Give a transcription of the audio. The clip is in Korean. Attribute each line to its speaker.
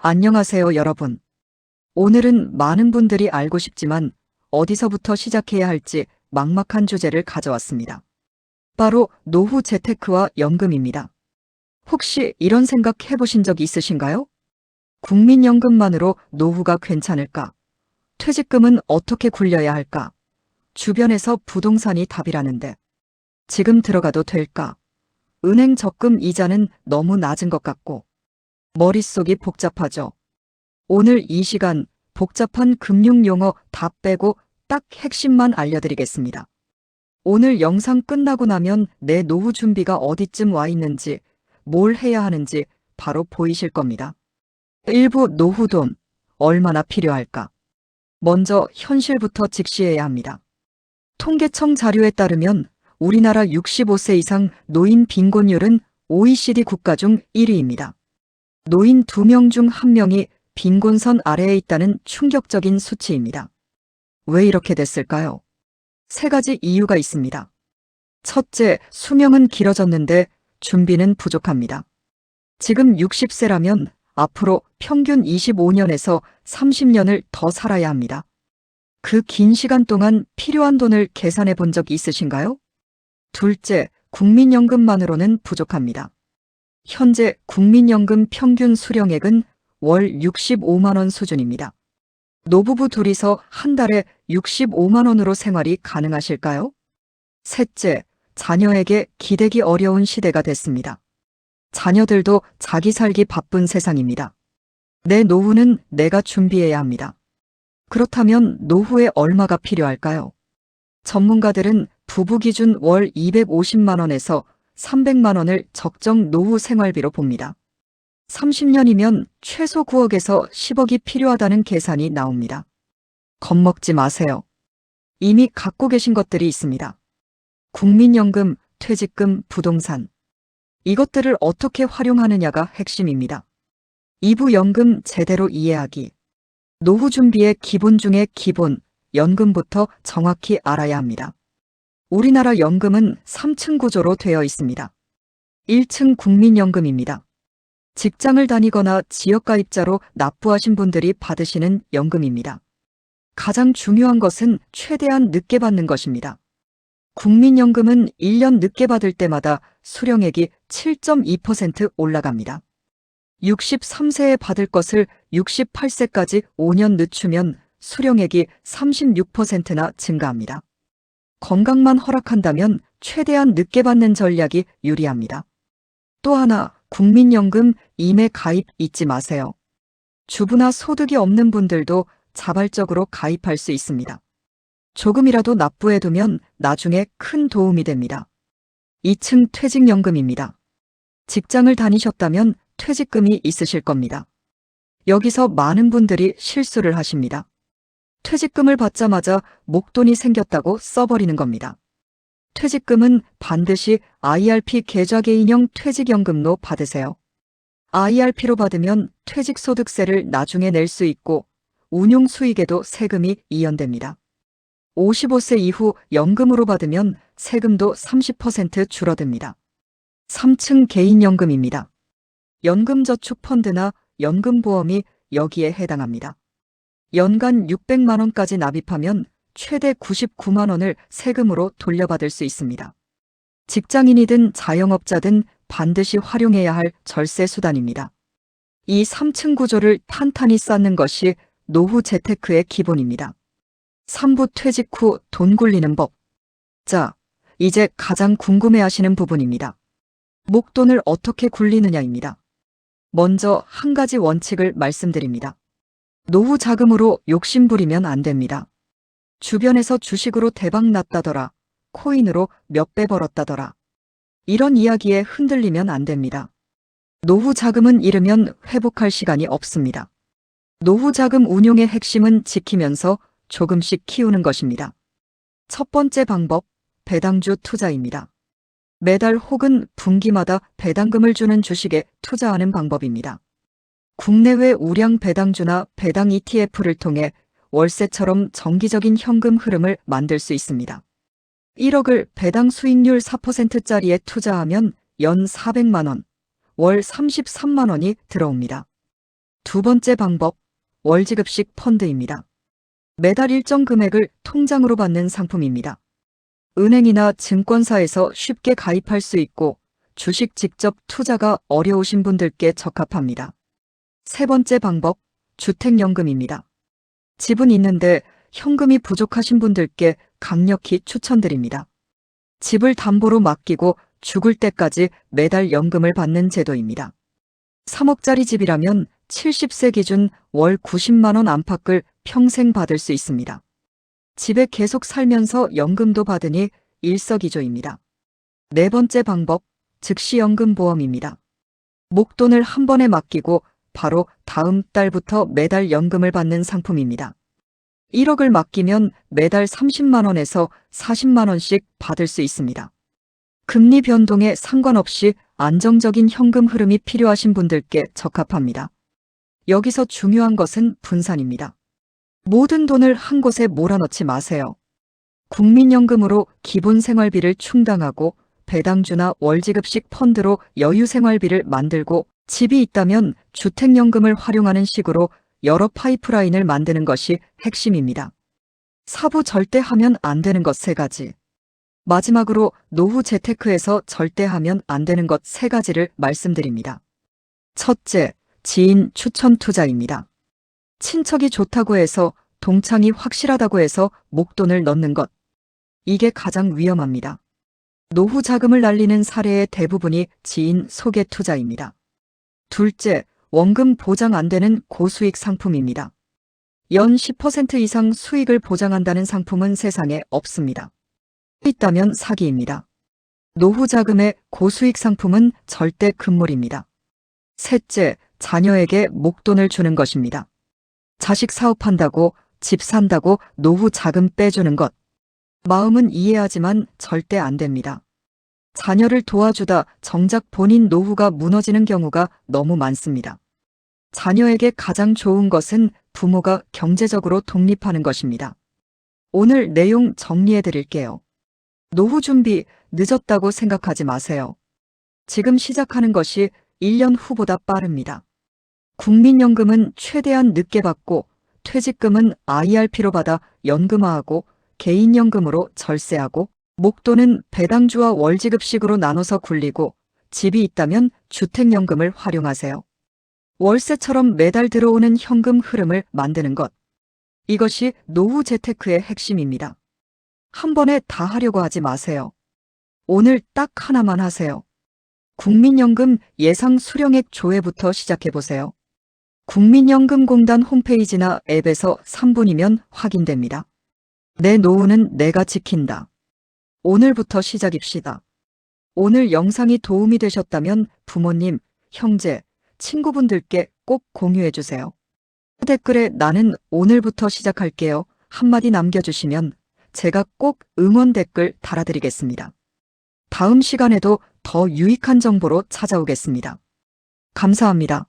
Speaker 1: 안녕하세요, 여러분. 오늘은 많은 분들이 알고 싶지만 어디서부터 시작해야 할지 막막한 주제를 가져왔습니다. 바로 노후 재테크와 연금입니다. 혹시 이런 생각 해보신 적 있으신가요? 국민연금만으로 노후가 괜찮을까? 퇴직금은 어떻게 굴려야 할까? 주변에서 부동산이 답이라는데 지금 들어가도 될까? 은행 적금 이자는 너무 낮은 것 같고 머릿속이 복잡하죠. 오늘 이 시간 복잡한 금융 용어 다 빼고 딱 핵심만 알려드리겠습니다. 오늘 영상 끝나고 나면 내 노후 준비가 어디쯤 와 있는지, 뭘 해야 하는지 바로 보이실 겁니다. 일부 노후 돈, 얼마나 필요할까? 먼저 현실부터 직시해야 합니다. 통계청 자료에 따르면 우리나라 65세 이상 노인 빈곤율은 OECD 국가 중 1위입니다. 노인 2명 중 1명이 빈곤선 아래에 있다는 충격적인 수치입니다. 왜 이렇게 됐을까요? 세 가지 이유가 있습니다. 첫째, 수명은 길어졌는데 준비는 부족합니다. 지금 60세라면 앞으로 평균 25년에서 30년을 더 살아야 합니다. 그 긴 시간 동안 필요한 돈을 계산해 본 적 있으신가요? 둘째, 국민연금만으로는 부족합니다. 현재 국민연금 평균 수령액은 월 65만 원 수준입니다. 노부부 둘이서 한 달에 65만 원으로 생활이 가능하실까요? 셋째, 자녀에게 기대기 어려운 시대가 됐습니다. 자녀들도 자기 살기 바쁜 세상입니다. 내 노후는 내가 준비해야 합니다. 그렇다면 노후에 얼마가 필요할까요? 전문가들은 부부 기준 월 250만 원에서 300만 원을 적정 노후 생활비로 봅니다. 30년이면 최소 9억에서 10억이 필요하다는 계산이 나옵니다. 겁먹지 마세요. 이미 갖고 계신 것들이 있습니다. 국민연금, 퇴직금, 부동산. 이것들을 어떻게 활용하느냐가 핵심입니다. 2부 연금 제대로 이해하기. 노후 준비의 기본 중의 기본, 연금부터 정확히 알아야 합니다. 우리나라 연금은 3층 구조로 되어 있습니다. 1층 국민연금입니다. 직장을 다니거나 지역가입자로 납부하신 분들이 받으시는 연금입니다. 가장 중요한 것은 최대한 늦게 받는 것입니다. 국민연금은 1년 늦게 받을 때마다 수령액이 7.2% 올라갑니다. 63세에 받을 것을 68세까지 5년 늦추면 수령액이 36%나 증가합니다. 건강만 허락한다면 최대한 늦게 받는 전략이 유리합니다. 또 하나, 국민연금 임해 가입 잊지 마세요. 주부나 소득이 없는 분들도 자발적으로 가입할 수 있습니다. 조금이라도 납부해두면 나중에 큰 도움이 됩니다. 2층 퇴직연금입니다. 직장을 다니셨다면 퇴직금이 있으실 겁니다. 여기서 많은 분들이 실수를 하십니다. 퇴직금을 받자마자 목돈이 생겼다고 써버리는 겁니다. 퇴직금은 반드시 IRP 계좌 개인형 퇴직연금로 받으세요. IRP로 받으면 퇴직소득세를 나중에 낼 수 있고 운용 수익에도 세금이 이연됩니다. 55세 이후 연금으로 받으면 세금도 30% 줄어듭니다. 3층 개인연금입니다. 연금저축펀드나 연금보험이 여기에 해당합니다. 연간 600만 원까지 납입하면 최대 99만 원을 세금으로 돌려받을 수 있습니다. 직장인이든 자영업자든 반드시 활용해야 할 절세 수단입니다. 이 3층 구조를 탄탄히 쌓는 것이 노후 재테크의 기본입니다. 3부 퇴직 후 돈 굴리는 법. 자, 이제 가장 궁금해하시는 부분입니다. 목돈을 어떻게 굴리느냐입니다. 먼저 한 가지 원칙을 말씀드립니다. 노후 자금으로 욕심부리면 안 됩니다. 주변에서 주식으로 대박 났다더라, 코인으로 몇 배 벌었다더라. 이런 이야기에 흔들리면 안 됩니다. 노후 자금은 잃으면 회복할 시간이 없습니다. 노후 자금 운용의 핵심은 지키면서 조금씩 키우는 것입니다. 첫 번째 방법, 배당주 투자입니다. 매달 혹은 분기마다 배당금을 주는 주식에 투자하는 방법입니다. 국내외 우량 배당주나 배당 ETF를 통해 월세처럼 정기적인 현금 흐름을 만들 수 있습니다. 1억을 배당 수익률 4%짜리에 투자하면 연 400만 원, 월 33만 원이 들어옵니다. 두 번째 방법, 월지급식 펀드입니다. 매달 일정 금액을 통장으로 받는 상품입니다. 은행이나 증권사에서 쉽게 가입할 수 있고 주식 직접 투자가 어려우신 분들께 적합합니다. 세 번째 방법, 주택연금입니다. 집은 있는데 현금이 부족하신 분들께 강력히 추천드립니다. 집을 담보로 맡기고 죽을 때까지 매달 연금을 받는 제도입니다. 3억짜리 집이라면 70세 기준 월 90만 원 안팎을 평생 받을 수 있습니다. 집에 계속 살면서 연금도 받으니 일석이조입니다. 네 번째 방법, 즉시연금보험입니다. 목돈을 한 번에 맡기고 바로 다음 달부터 매달 연금을 받는 상품입니다. 1억을 맡기면 매달 30만 원에서 40만 원씩 받을 수 있습니다. 금리 변동에 상관없이 안정적인 현금 흐름이 필요하신 분들께 적합합니다. 여기서 중요한 것은 분산입니다. 모든 돈을 한 곳에 몰아넣지 마세요. 국민연금으로 기본 생활비를 충당하고 배당주나 월지급식 펀드로 여유 생활비를 만들고 집이 있다면 주택연금을 활용하는 식으로 여러 파이프라인을 만드는 것이 핵심입니다. 사부 절대 하면 안 되는 것 3가지. 마지막으로 노후 재테크에서 절대 하면 안 되는 것 3가지를 말씀드립니다. 첫째, 지인 추천 투자입니다. 친척이 좋다고 해서 동창이 확실하다고 해서 목돈을 넣는 것. 이게 가장 위험합니다. 노후 자금을 날리는 사례의 대부분이 지인 소개 투자입니다. 둘째, 원금 보장 안 되는 고수익 상품입니다. 연 10% 이상 수익을 보장한다는 상품은 세상에 없습니다. 있다면 사기입니다. 노후 자금의 고수익 상품은 절대 금물입니다. 셋째, 자녀에게 목돈을 주는 것입니다. 자식 사업한다고, 집 산다고 노후 자금 빼주는 것. 마음은 이해하지만 절대 안 됩니다. 자녀를 도와주다 정작 본인 노후가 무너지는 경우가 너무 많습니다. 자녀에게 가장 좋은 것은 부모가 경제적으로 독립하는 것입니다. 오늘 내용 정리해 드릴게요. 노후 준비 늦었다고 생각하지 마세요. 지금 시작하는 것이 1년 후보다 빠릅니다. 국민연금은 최대한 늦게 받고 퇴직금은 IRP로 받아 연금화하고 개인연금으로 절세하고 목돈은 배당주와 월지급식으로 나눠서 굴리고 집이 있다면 주택연금을 활용하세요. 월세처럼 매달 들어오는 현금 흐름을 만드는 것. 이것이 노후 재테크의 핵심입니다. 한 번에 다 하려고 하지 마세요. 오늘 딱 하나만 하세요. 국민연금 예상 수령액 조회부터 시작해보세요. 국민연금공단 홈페이지나 앱에서 3분이면 확인됩니다. 내 노후는 내가 지킨다. 오늘부터 시작입시다. 오늘 영상이 도움이 되셨다면 부모님, 형제, 친구분들께 꼭 공유해주세요. 댓글에 나는 오늘부터 시작할게요 한마디 남겨주시면 제가 꼭 응원 댓글 달아드리겠습니다. 다음 시간에도 더 유익한 정보로 찾아오겠습니다. 감사합니다.